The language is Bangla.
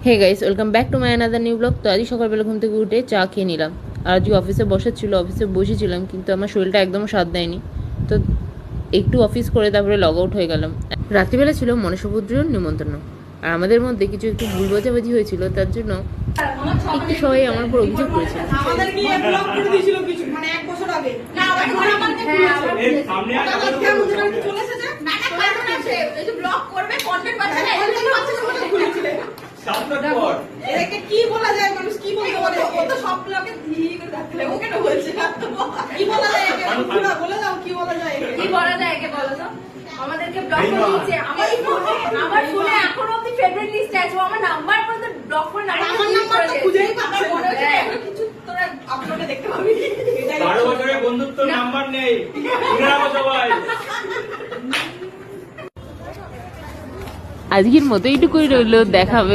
Hey guys, welcome back to my another new blog. তো আজই সকালবেলা ঘুম থেকে উঠে চা খেয়ে নিলাম। আর আজকে অফিসে অফিসে বসেছিলাম, কিন্তু আমার শরীরটা একদম সাথ দেয়নি। তো একটু অফিস করে তারপরে লগ আউট হয়ে গেলাম। রাত্রিবেলা ছিল মনসপুত্রের নিমন্ত্রণ, আর আমাদের মধ্যে কিছু একটু ভুল বোঝাবুঝি হয়েছিল, তার জন্য একটু সবাই আমার উপর অভিযোগ করেছিল। আমাদের কি ব্লক করে দিয়েছিল কিছু মানে এক বছর আগে না এখন আমাদের এই সামনে আমাদের চলে এসেছে না কারণ আছে এই যে ব্লক করবে কন্টেন্ট বানাবে এই বাচ্চাদের খুলেছিল সাতটার পর এটাকে কি বলা যায় মানুষ কি বলতে পারে ও তো সব ব্লকে ধীরে করে রাখলে ও কেন বলছে কি বলা যায় একে পুরো বলে দাও কি বলা যায় কি বলা যায় একে বলো তো আমাদেরকে ব্লক করে দিয়েছে আমার ফোনে এখনো অবধি ফেভারিট লিস্ট আছে আমার নাম্বার পর্যন্ত ব্লক করে আমার নাম্বার তো খুঁজেই পাচ্ছি না কিছু তোরা আপলোডে দেখতে পাবি 12 বছরের বন্ধুত্ব নাম্বার নেই মনে রাখো সবাই। আজকের মতো এইটুকুই রইলো, দেখা হবে।